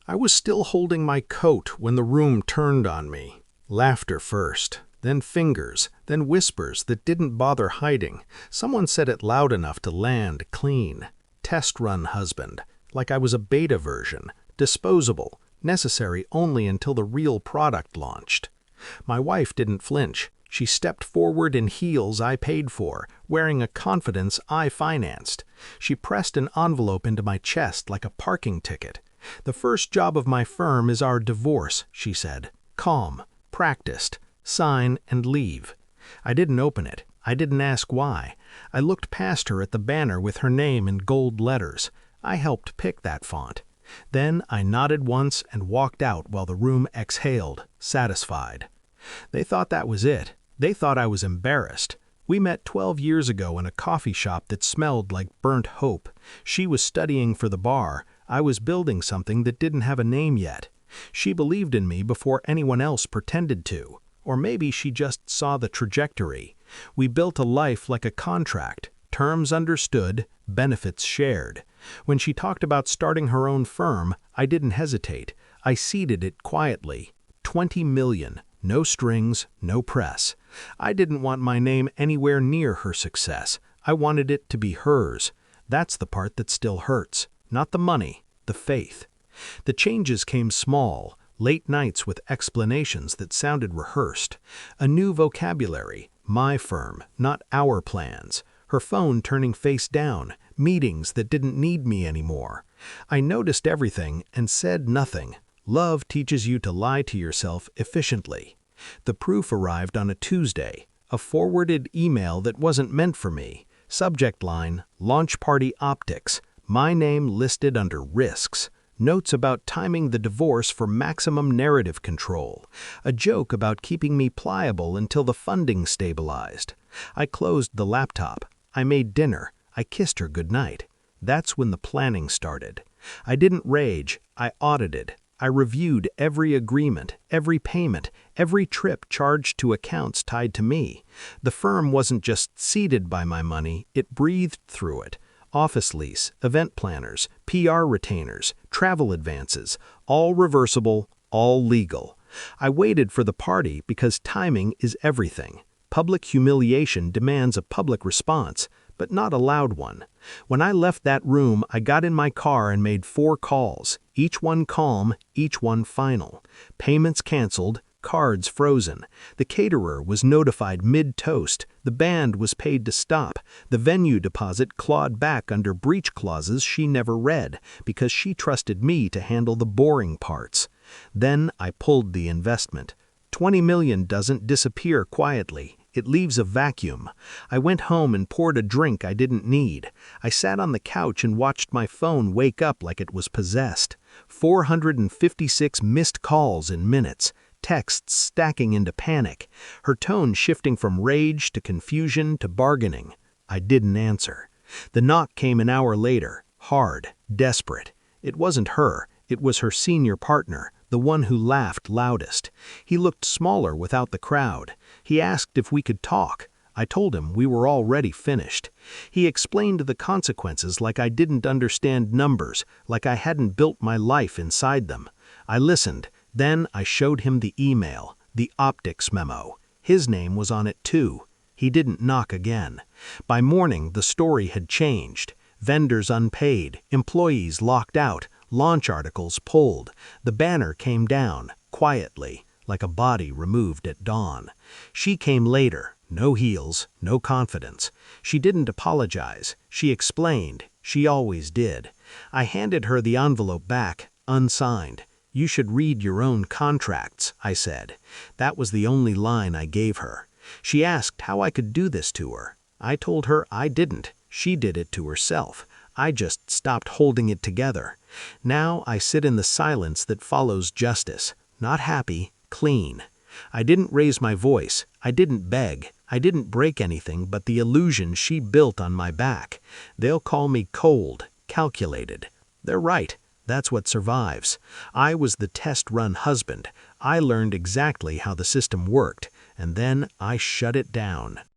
I was still holding my coat when the room turned on me. Laughter first, then fingers, then whispers that didn't bother hiding. Someone said it loud enough to land clean. Test run husband, like I was a beta version, disposable, necessary only until the real product launched. My wife didn't flinch. She stepped forward in heels I paid for, wearing a confidence I financed. She pressed an envelope into my chest like a parking ticket. "The first job of my firm is our divorce," she said. Calm, practiced, sign and leave. I didn't open it. I didn't ask why. I looked past her at the banner with her name in gold letters. I helped pick that font. Then I nodded once and walked out while the room exhaled, satisfied. They thought that was it. They thought I was embarrassed. We met 12 years ago in a coffee shop that smelled like burnt hope. She was studying for the bar. I was building something that didn't have a name yet. She believed in me before anyone else pretended to. Or maybe she just saw the trajectory. We built a life like a contract, terms understood, benefits shared. When she talked about starting her own firm, I didn't hesitate. I seeded it quietly. 20 million. No strings, no press. I didn't want my name anywhere near her success. I wanted it to be hers. That's the part that still hurts. Not the money, the faith. The changes came small, late nights with explanations that sounded rehearsed. A new vocabulary, my firm, not our plans. Her phone turning face down, meetings that didn't need me anymore. I noticed everything and said nothing. Love teaches you to lie to yourself efficiently. The proof arrived on a Tuesday, a forwarded email that wasn't meant for me. Subject line, launch party optics, my name listed under risks. Notes about timing the divorce for maximum narrative control. A joke about keeping me pliable until the funding stabilized. I closed the laptop. I made dinner. I kissed her goodnight. That's when the planning started. I didn't rage. I audited. I reviewed every agreement, every payment, every trip charged to accounts tied to me. The firm wasn't just seeded by my money, it breathed through it. Office lease, event planners, PR retainers, travel advances, all reversible, all legal. I waited for the party because timing is everything. Public humiliation demands a public response, but not a loud one. When I left that room, I got in my car and made 4 calls, each one calm, each one final. Payments canceled, cards frozen. The caterer was notified mid-toast. The band was paid to stop. The venue deposit clawed back under breach clauses she never read because she trusted me to handle the boring parts. Then I pulled the investment. 20 million doesn't disappear quietly. It leaves a vacuum. I went home and poured a drink I didn't need. I sat on the couch and watched my phone wake up like it was possessed. 456 missed calls in minutes. Texts stacking into panic. Her tone shifting from rage to confusion to bargaining. I didn't answer. The knock came an hour later. Hard, desperate. It wasn't her. It was her senior partner. The one who laughed loudest. He looked smaller without the crowd. He asked if we could talk. I told him we were already finished. He explained the consequences like I didn't understand numbers, like I hadn't built my life inside them. I listened. Then I showed him the email, the optics memo. His name was on it too. He didn't knock again. By morning, the story had changed. Vendors unpaid, employees locked out, launch articles pulled. The banner came down, quietly, like a body removed at dawn. She came later, no heels, no confidence. She didn't apologize. She explained. She always did. I handed her the envelope back, unsigned. "You should read your own contracts," I said. That was the only line I gave her. She asked how I could do this to her. I told her I didn't. She did it to herself. I just stopped holding it together. Now I sit in the silence that follows justice. Not happy, clean. I didn't raise my voice. I didn't beg. I didn't break anything but the illusion she built on my back. They'll call me cold, calculated. They're right. That's what survives. I was the test-run husband. I learned exactly how the system worked, and then I shut it down.